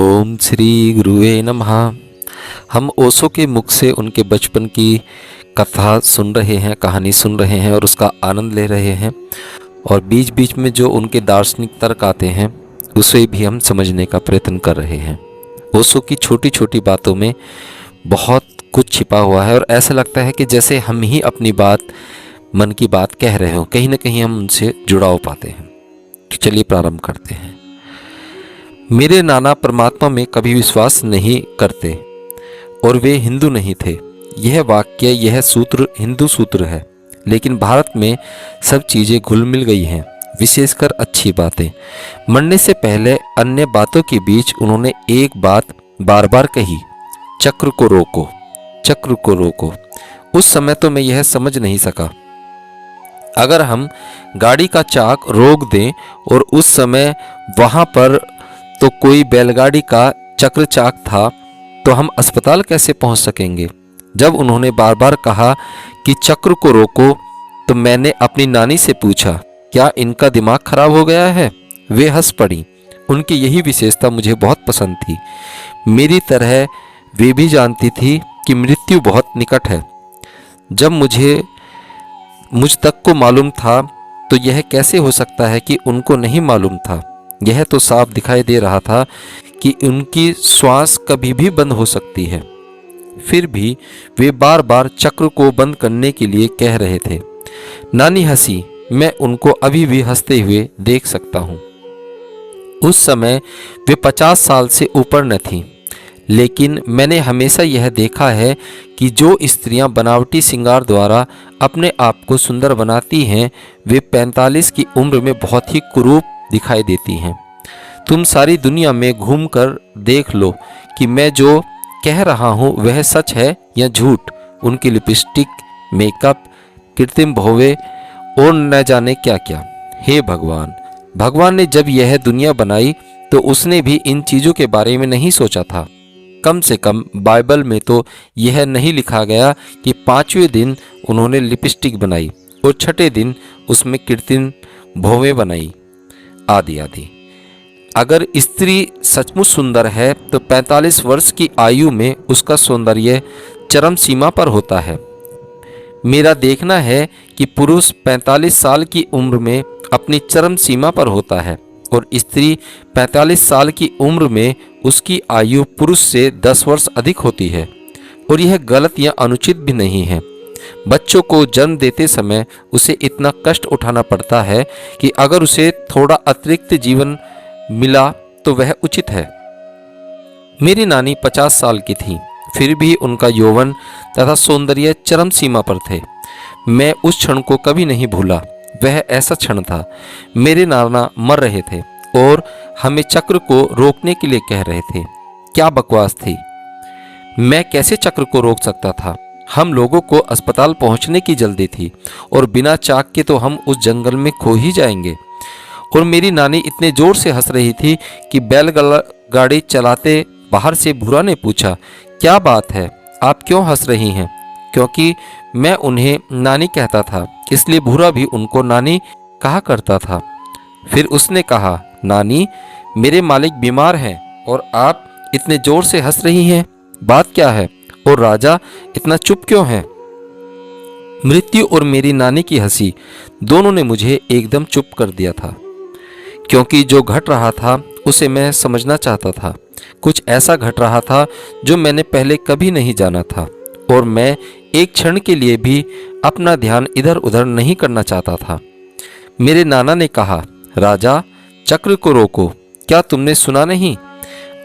ओम श्री गुरुवे नमः। हम ओशो के मुख से उनके बचपन की कथा सुन रहे हैं, कहानी सुन रहे हैं और उसका आनंद ले रहे हैं। और बीच बीच में जो उनके दार्शनिक तर्क आते हैं उसे भी हम समझने का प्रयत्न कर रहे हैं। ओशो की छोटी छोटी बातों में बहुत कुछ छिपा हुआ है और ऐसा लगता है कि जैसे हम ही अपनी बात, मन की बात कह रहे हो। कहीं ना कहीं हम उनसे जुड़ाव पाते हैं। तो चलिए प्रारंभ करते हैं। मेरे नाना परमात्मा में कभी विश्वास नहीं करते और वे हिंदू नहीं थे। यह वाक्य, यह सूत्र हिंदू सूत्र है, लेकिन भारत में सब चीज़ें घुल मिल गई हैं, विशेषकर अच्छी बातें। मरने से पहले अन्य बातों के बीच उन्होंने एक बात बार बार कही, चक्र को रोको, चक्र को रोको। उस समय तो मैं यह समझ नहीं सका। अगर हम गाड़ी का चाक रोक दें और उस समय वहाँ पर तो कोई बैलगाड़ी का चक्र चाक था, तो हम अस्पताल कैसे पहुंच सकेंगे। जब उन्होंने बार बार कहा कि चक्र को रोको, तो मैंने अपनी नानी से पूछा, क्या इनका दिमाग खराब हो गया है। वे हंस पड़ी। उनकी यही विशेषता मुझे बहुत पसंद थी। मेरी तरह वे भी जानती थी कि मृत्यु बहुत निकट है। जब मुझ तक को मालूम था, तो यह कैसे हो सकता है कि उनको नहीं मालूम था। यह तो साफ दिखाई दे रहा था कि उनकी श्वास कभी भी बंद हो सकती है। फिर भी वे बार बार चक्र को बंद करने के लिए कह रहे थे। नानी हंसी। मैं उनको अभी भी हंसते हुए देख सकता हूँ। उस समय वे 50 साल से ऊपर न थीं, लेकिन मैंने हमेशा यह देखा है कि जो स्त्रियां बनावटी श्रृंगार द्वारा अपने आप को सुंदर बनाती हैं, वे 45 की उम्र में बहुत ही कुरूप दिखाई देती हैं। तुम सारी दुनिया में घूमकर देख लो कि मैं जो कह रहा हूँ वह सच है या झूठ। उनकी लिपस्टिक, मेकअप, कृत्रिम भौवें और न जाने क्या क्या। हे भगवान, भगवान ने जब यह दुनिया बनाई तो उसने भी इन चीज़ों के बारे में नहीं सोचा था। कम से कम बाइबल में तो यह नहीं लिखा गया कि 5वें दिन उन्होंने लिपस्टिक बनाई और 6ठे दिन उसमें कृत्रिम भौवें बनाई, आदि आदि। अगर स्त्री सचमुच सुंदर है तो 45 वर्ष की आयु में उसका सौंदर्य चरम सीमा पर होता है। मेरा देखना है कि पुरुष 45 साल की उम्र में अपनी चरम सीमा पर होता है और स्त्री 45 साल की उम्र में उसकी आयु पुरुष से 10 वर्ष अधिक होती है। और यह गलत या अनुचित भी नहीं है। बच्चों को जन्म देते समय उसे इतना कष्ट उठाना पड़ता है कि अगर उसे थोड़ा अतिरिक्त जीवन मिला तो वह उचित है। मेरी नानी 50 साल की थी, फिर भी उनका यौवन तथा सौंदर्य चरम सीमा पर थे। मैं उस क्षण को कभी नहीं भूला। वह ऐसा क्षण था, मेरे नाना मर रहे थे और हमें चक्र को रोकने के लिए कह रहे थे। क्या बकवास थी। मैं कैसे चक्र को रोक सकता था। हम लोगों को अस्पताल पहुंचने की जल्दी थी और बिना चाक के तो हम उस जंगल में खो ही जाएंगे। और मेरी नानी इतने जोर से हंस रही थी कि बैलगाड़ी चलाते बाहर से भूरा ने पूछा, क्या बात है, आप क्यों हंस रही हैं। क्योंकि मैं उन्हें नानी कहता था, इसलिए भूरा भी उनको नानी कहा करता था। फिर उसने कहा, नानी, मेरे मालिक बीमार हैं और आप इतने जोर से हंस रही हैं, बात क्या है। और राजा इतना चुप क्यों है। मृत्यु और मेरी नानी की हंसी दोनों ने मुझे एकदम चुप कर दिया था, क्योंकि जो घट रहा था उसे मैं समझना चाहता था। कुछ ऐसा घट रहा था जो मैंने पहले कभी नहीं जाना था और मैं एक क्षण के लिए भी अपना ध्यान इधर उधर नहीं करना चाहता था। मेरे नाना ने कहा, राजा, चक्र को रोको। क्या तुमने सुना नहीं।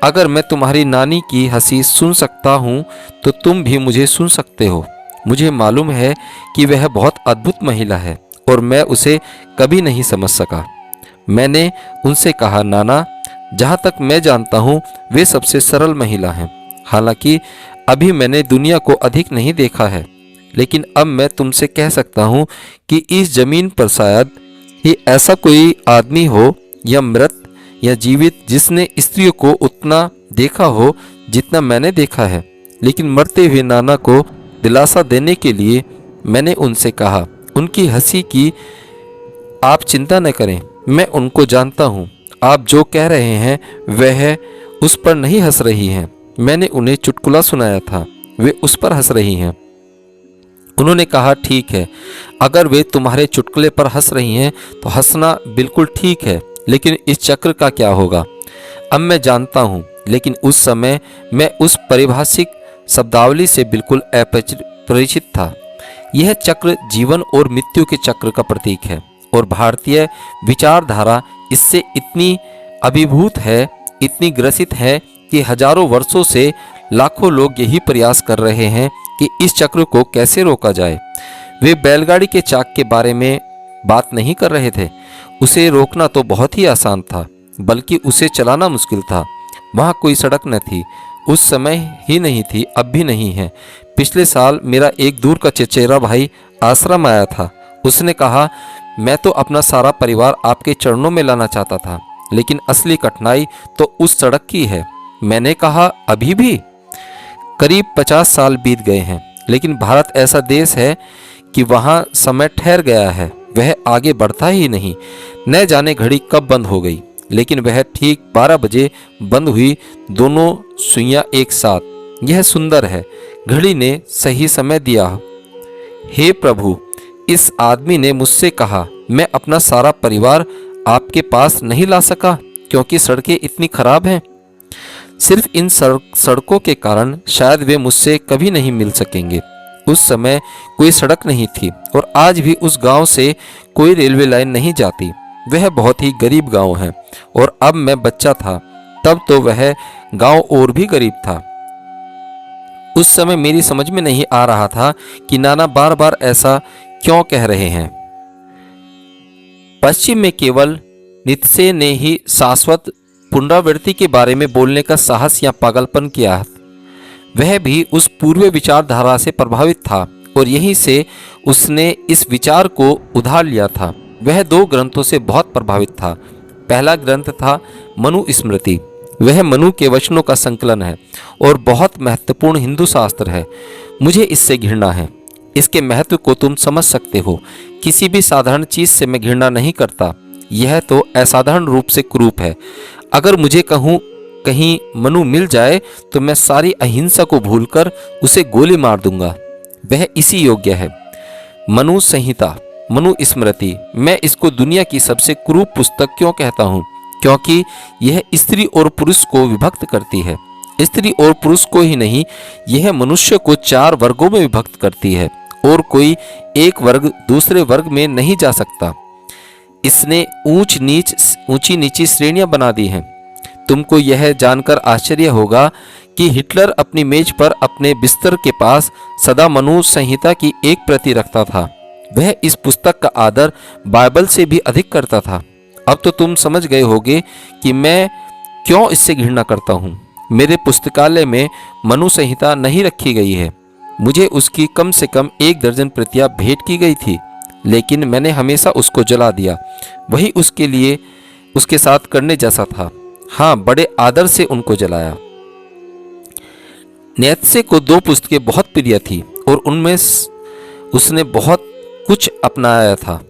अगर मैं तुम्हारी नानी की हंसी सुन सकता हूँ तो तुम भी मुझे सुन सकते हो। मुझे मालूम है कि वह बहुत अद्भुत महिला है और मैं उसे कभी नहीं समझ सका। मैंने उनसे कहा, नाना, जहाँ तक मैं जानता हूँ वे सबसे सरल महिला हैं। हालांकि अभी मैंने दुनिया को अधिक नहीं देखा है, लेकिन अब मैं तुमसे कह सकता हूँ कि इस जमीन पर शायद ही ऐसा कोई आदमी हो या मृत या जीवित जिसने स्त्रियों को उतना देखा हो जितना मैंने देखा है। लेकिन मरते हुए नाना को दिलासा देने के लिए मैंने उनसे कहा, उनकी हंसी की आप चिंता न करें, मैं उनको जानता हूँ। आप जो कह रहे हैं वह उस पर नहीं हंस रही हैं। मैंने उन्हें चुटकुला सुनाया था, वे उस पर हंस रही हैं। उन्होंने कहा, ठीक है, अगर वे तुम्हारे चुटकुले पर हंस रही हैं तो हंसना बिल्कुल ठीक है, लेकिन इस चक्र का क्या होगा? अब मैं जानता हूँ, लेकिन उस समय मैं उस पारिभाषिक शब्दावली से बिल्कुल अपरिचित था। यह चक्र जीवन और मृत्यु के चक्र का प्रतीक है और भारतीय विचारधारा इससे इतनी अभिभूत है, इतनी ग्रसित है कि हजारों वर्षों से लाखों लोग यही प्रयास कर रहे हैं कि इस चक्र को कैसे रोका जाए। वे बैलगाड़ी के चाक के बारे में बात नहीं कर रहे थे। उसे रोकना तो बहुत ही आसान था, बल्कि उसे चलाना मुश्किल था। वहाँ कोई सड़क न थी, उस समय ही नहीं थी, अब भी नहीं है। पिछले साल मेरा एक दूर का चचेरा भाई आश्रम आया था। उसने कहा, मैं तो अपना सारा परिवार आपके चरणों में लाना चाहता था, लेकिन असली कठिनाई तो उस सड़क की है। मैंने कहा, अभी भी? करीब 50 साल बीत गए हैं, लेकिन भारत ऐसा देश है कि वहाँ समय ठहर गया है, वह आगे बढ़ता ही नहीं। न जाने घड़ी कब बंद हो गई, लेकिन वह ठीक 12 बजे बंद हुई, दोनों सुइयां एक साथ। यह सुंदर है, घड़ी ने सही समय दिया। हे प्रभु, इस आदमी ने मुझसे कहा, मैं अपना सारा परिवार आपके पास नहीं ला सका क्योंकि सड़कें इतनी खराब हैं। सिर्फ इन सड़कों के कारण शायद वे मुझसे कभी नहीं मिल सकेंगे। उस समय कोई सड़क नहीं थी और आज भी उस गांव से कोई रेलवे लाइन नहीं जाती। वह बहुत ही गरीब गांव है और अब मैं बच्चा था, तब तो वह गांव और भी गरीब था। उस समय मेरी समझ में नहीं आ रहा था कि नाना बार बार ऐसा क्यों कह रहे हैं। पश्चिम में केवल नीत्शे ने ही शाश्वत पुनरावृत्ति के बारे में बोलने का साहस या पागलपन किया। वह भी उस पूर्व विचारधारा से प्रभावित था और यहीं से उसने इस विचार को उधार लिया था। वह 2 ग्रंथों से बहुत प्रभावित था। पहला ग्रंथ था मनुस्मृति। वह मनु के वचनों का संकलन है और बहुत महत्वपूर्ण हिंदू शास्त्र है। मुझे इससे घृणा है। इसके महत्व को तुम समझ सकते हो। किसी भी साधारण चीज से मैं घृणा नहीं करता। यह तो असाधारण रूप से कुरूप है। अगर मुझे कहूँ कहीं मनु मिल जाए तो मैं सारी अहिंसा को भूलकर उसे गोली मार दूंगा। वह इसी योग्य है। मनु संहिता, मनुस्मृति, मैं इसको दुनिया की सबसे कुरूप पुस्तक क्यों कहता हूँ? क्योंकि यह स्त्री और पुरुष को विभक्त करती है। स्त्री और पुरुष को ही नहीं, यह मनुष्य को 4 वर्गों में विभक्त करती है और कोई एक वर्ग दूसरे वर्ग में नहीं जा सकता। इसने ऊंची नीची श्रेणियां बना दी हैं। तुमको यह जानकर आश्चर्य होगा कि हिटलर अपनी मेज पर अपने बिस्तर के पास सदा मनु संहिता की एक प्रति रखता था। वह इस पुस्तक का आदर बाइबल से भी अधिक करता था। अब तो तुम समझ गए होगे कि मैं क्यों इससे घृणा करता हूँ। मेरे पुस्तकालय में मनु संहिता नहीं रखी गई है। मुझे उसकी कम से कम 1 दर्जन प्रतियां भेंट की गई थी, लेकिन मैंने हमेशा उसको जला दिया। वही उसके लिए उसके साथ करने जैसा था। हाँ, बड़े आदर से उनको जलाया। नीत्शे को 2 पुस्तकें बहुत प्रिय थी और उनमें उसने बहुत कुछ अपनाया था।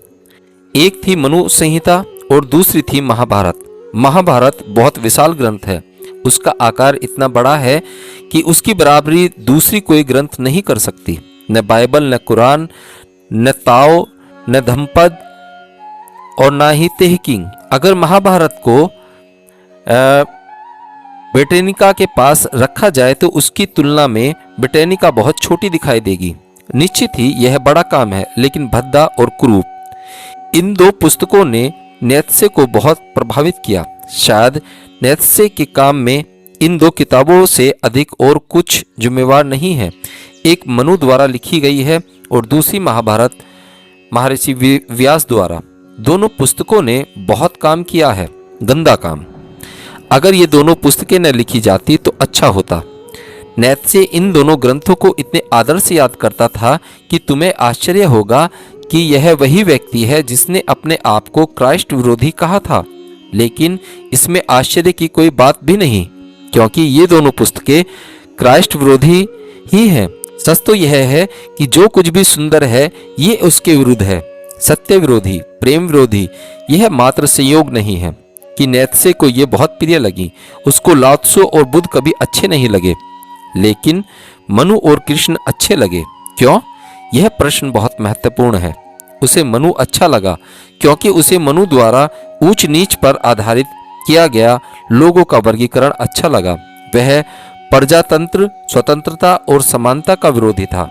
एक थी मनु संहिता और दूसरी थी महाभारत। महाभारत बहुत विशाल ग्रंथ है। उसका आकार इतना बड़ा है कि उसकी बराबरी दूसरी कोई ग्रंथ नहीं कर सकती। न बाइबल, न कुरान, न ताओ, न धम्मपद और न ही तेहकींग। अगर महाभारत को ब्रिटेनिका के पास रखा जाए तो उसकी तुलना में ब्रिटेनिका बहुत छोटी दिखाई देगी। निश्चित ही यह बड़ा काम है, लेकिन भद्दा और कुरूप। इन 2 पुस्तकों ने नीत्शे को बहुत प्रभावित किया। शायद नीत्शे के काम में इन 2 किताबों से अधिक और कुछ जिम्मेवार नहीं है। एक मनु द्वारा लिखी गई है और दूसरी महाभारत महर्षि व्यास द्वारा। दोनों पुस्तकों ने बहुत काम किया है, गंदा काम। अगर ये दोनों पुस्तकें न लिखी जाती तो अच्छा होता। नीत्शे इन दोनों ग्रंथों को इतने आदर से याद करता था कि तुम्हें आश्चर्य होगा कि यह वही व्यक्ति है जिसने अपने आप को क्राइस्ट विरोधी कहा था। लेकिन इसमें आश्चर्य की कोई बात भी नहीं, क्योंकि ये दोनों पुस्तकें क्राइस्ट विरोधी ही हैं। सच तो यह है कि जो कुछ भी सुंदर है ये उसके विरुद्ध है। सत्य विरोधी, प्रेम विरोधी, यह मात्र संयोग नहीं है। कि नेत्से को ये बहुत प्रिय लगी। उसको लाओ त्सो और बुद्ध कभी अच्छे नहीं लगे, लेकिन मनु और कृष्ण अच्छे लगे। क्यों? यह प्रश्न बहुत महत्वपूर्ण है। उसे मनु अच्छा लगा क्योंकि उसे मनु द्वारा ऊंच नीच पर आधारित किया गया लोगों का वर्गीकरण अच्छा लगा। वह प्रजातंत्र, स्वतंत्रता और समानता का विरोधी था।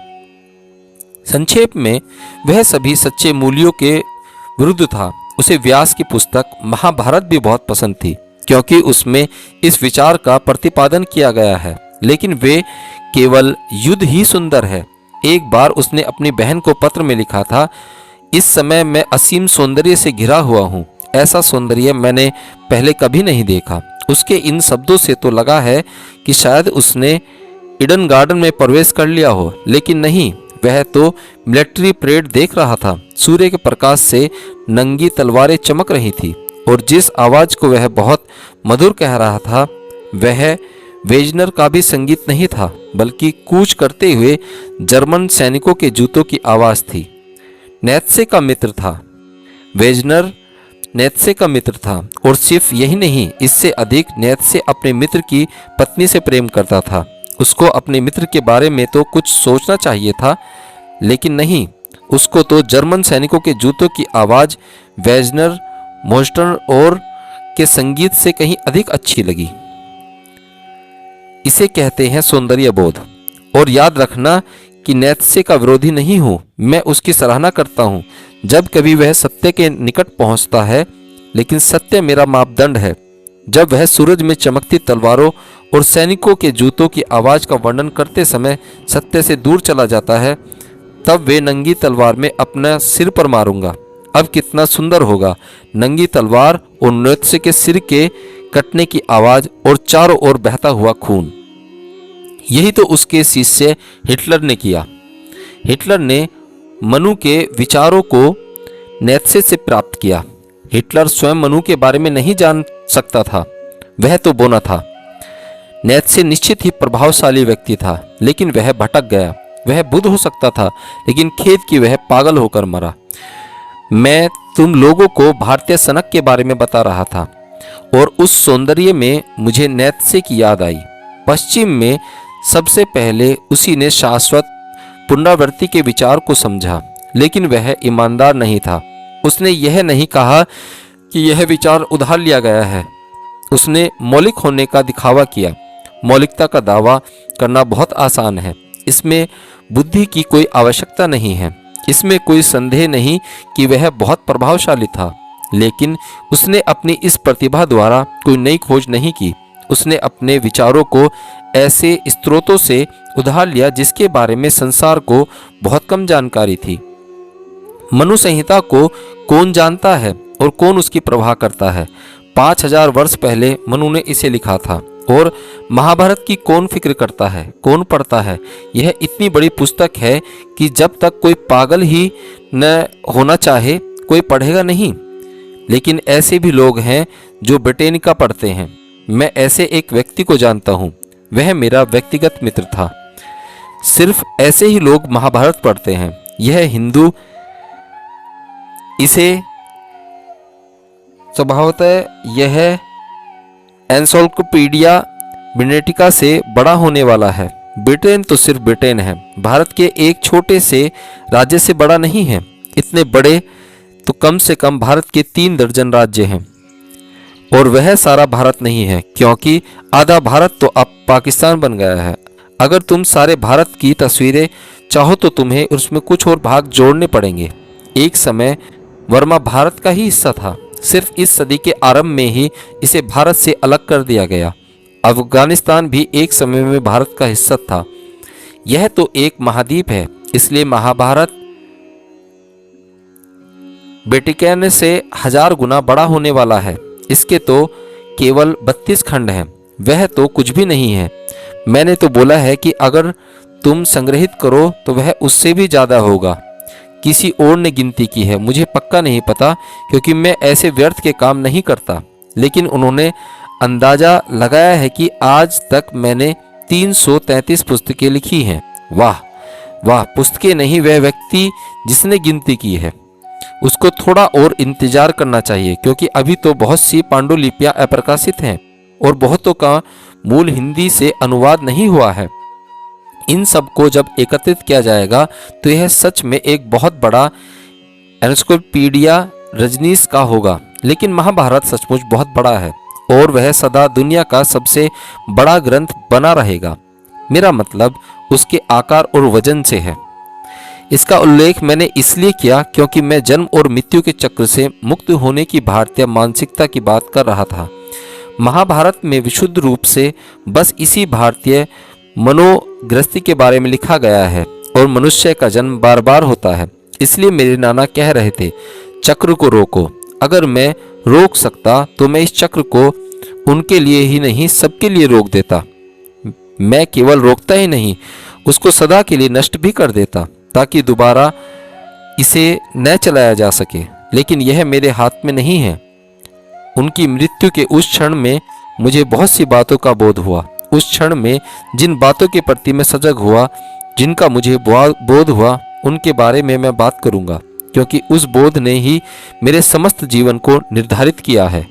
संक्षेप में वह सभी सच्चे मूल्यों के विरुद्ध था। उसे व्यास की पुस्तक महाभारत भी बहुत पसंद थी क्योंकि उसमें इस विचार का प्रतिपादन किया गया है। लेकिन वे केवल युद्ध ही सुंदर है। एक बार उसने अपनी बहन को पत्र में लिखा था, इस समय मैं असीम सौंदर्य से घिरा हुआ हूँ। ऐसा सौंदर्य मैंने पहले कभी नहीं देखा। उसके इन शब्दों से तो लगा है कि शायद उसने ईडन गार्डन में प्रवेश कर लिया हो, लेकिन नहीं, वह तो मिलिट्री परेड देख रहा था। सूर्य के प्रकाश से नंगी तलवारें चमक रही थी और जिस आवाज को वह बहुत मधुर कह रहा था वह वेजनर का भी संगीत नहीं था, बल्कि कूच करते हुए जर्मन सैनिकों के जूतों की आवाज थी। नेत्से का मित्र था। वेजनर नेत्से का मित्र था और सिर्फ यही नहीं, इससे अधिक नेत्से अपने मित्र की पत्नी से प्रेम करता था। उसको अपने मित्र के बारे में तो कुछ सोचना चाहिए था, लेकिन नहीं, उसको तो जर्मन सैनिकों के जूतों की आवाज वेजनर, मोस्टर और के संगीत से कहीं अधिक अच्छी लगी। इसे कहते हैं सौंदर्य बोध। और याद रखना कि नेत्से का विरोधी नहीं हूं, मैं उसकी सराहना करता हूं जब कभी वह सत्य के निकट पहुंचता है, लेकिन सत्य मेरा मापदंड है। जब वह सूरज में चमकती तलवारों और सैनिकों के जूतों की आवाज का वर्णन करते समय सत्य से दूर चला जाता है, तब वे नंगी तलवार में अपना सिर पर मारूंगा। अब कितना सुंदर होगा नंगी तलवार और नेत्से के सिर के कटने की आवाज और चारों ओर बहता हुआ खून। यही तो उसके शिष्य हिटलर ने किया। हिटलर ने मनु के विचारों को नेत्से से प्राप्त किया। हिटलर स्वयं मनु के बारे में नहीं जान सकता था, वह तो बोना था। नेत्से निश्चित ही प्रभावशाली व्यक्ति था, लेकिन वह भटक गया। वह बुद्ध हो सकता था, लेकिन खेद कि वह पागल होकर मरा। मैं तुम लोगों को भारतीय सनक के बारे में बता रहा था और उस सौंदर्य में मुझे नेत्से की याद आई। पश्चिम में सबसे पहले उसी ने शाश्वत पुनरावृत्ति के विचार को समझा, लेकिन वह ईमानदार नहीं था। उसने यह नहीं कहा कि यह विचार उधार लिया गया है। उसने मौलिक होने का दिखावा किया। मौलिकता का दावा करना बहुत आसान है। इसमें बुद्धि की कोई आवश्यकता नहीं है। इसमें कोई संदेह नहीं कि वह बहुत प्रभावशाली था, लेकिन उसने अपनी इस प्रतिभा द्वारा कोई नई खोज नहीं की। उसने अपने विचारों को ऐसे स्रोतों से उधार लिया जिसके बारे में संसार को बहुत कम जानकारी थी। मनु संहिता को कौन जानता है और कौन उसकी प्रवाह करता है? 5000 वर्ष पहले मनु ने इसे लिखा था। और महाभारत की कौन फिक्र करता है, कौन पढ़ता है? यह इतनी बड़ी पुस्तक है कि जब तक कोई पागल ही न होना चाहे कोई पढ़ेगा नहीं। लेकिन ऐसे भी लोग हैं जो ब्रिटेनिका पढ़ते हैं। मैं ऐसे एक व्यक्ति को जानता हूँ, वह मेरा व्यक्तिगत मित्र था। सिर्फ ऐसे ही लोग महाभारत पढ़ते हैं। यह हिंदू इसे स्वभावतः यह एनसाइक्लोपीडिया ब्रिटेनिका से बड़ा होने वाला है। ब्रिटेन तो सिर्फ ब्रिटेन है, भारत के एक छोटे से राज्य से बड़ा नहीं है। इतने बड़े तो कम से कम भारत के 3 दर्जन राज्य हैं, और वह सारा भारत नहीं है, क्योंकि आधा भारत तो अब पाकिस्तान बन गया है। अगर तुम सारे भारत की तस्वीरें चाहो तो तुम्हें उसमें कुछ और भाग जोड़ने पड़ेंगे। एक समय वर्मा भारत का ही हिस्सा था। सिर्फ इस सदी के आरंभ में ही इसे भारत से अलग कर दिया गया। अफगानिस्तान भी एक समय में भारत का हिस्सा था। यह तो एक महाद्वीप है, इसलिए महाभारत वेटिकन से 1000 गुना बड़ा होने वाला है। इसके तो केवल 32 खंड हैं, वह तो कुछ भी नहीं है। मैंने तो बोला है कि अगर तुम संग्रहित करो तो वह उससे भी ज़्यादा होगा। किसी और ने गिनती की है, मुझे पक्का नहीं पता, क्योंकि मैं ऐसे व्यर्थ के काम नहीं करता। लेकिन उन्होंने अंदाजा लगाया है कि आज तक मैंने 333 पुस्तकें लिखी हैं। वाह वाह, पुस्तकें नहीं, वह व्यक्ति जिसने गिनती की है। उसको थोड़ा और इंतजार करना चाहिए, क्योंकि अभी तो बहुत सी पांडुलिपियां अप्रकाशित हैं और बहुतों का मूल हिंदी से अनुवाद नहीं हुआ है। इन सब को जब एकत्रित किया जाएगा तो यह सच में एक बहुत बड़ा एनसाइक्लोपीडिया रजनीश का होगा। लेकिन महाभारत सचमुच बहुत बड़ा है और वह सदा दुनिया का सबसे बड़ा ग्रंथ बना रहेगा। मेरा मतलब उसके आकार और वजन से है। इसका उल्लेख मैंने इसलिए किया क्योंकि मैं जन्म और मृत्यु के चक्र से मुक्त होने की भारतीय मानसिकता की बात कर रहा था। महाभारत में विशुद्ध रूप से बस इसी भारतीय मनोग्रस्ती के बारे में लिखा गया है और मनुष्य का जन्म बार बार होता है। इसलिए मेरे नाना कह रहे थे, चक्र को रोको। अगर मैं रोक सकता तो मैं इस चक्र को उनके लिए ही नहीं सबके लिए रोक देता। मैं केवल रोकता ही नहीं, उसको सदा के लिए नष्ट भी कर देता ताकि दोबारा इसे न चलाया जा सके। लेकिन यह मेरे हाथ में नहीं है। उनकी मृत्यु के उस क्षण में मुझे बहुत सी बातों का बोध हुआ। उस क्षण में जिन बातों के प्रति मैं सजग हुआ, जिनका मुझे बोध हुआ, उनके बारे में मैं बात करूंगा, क्योंकि उस बोध ने ही मेरे समस्त जीवन को निर्धारित किया है।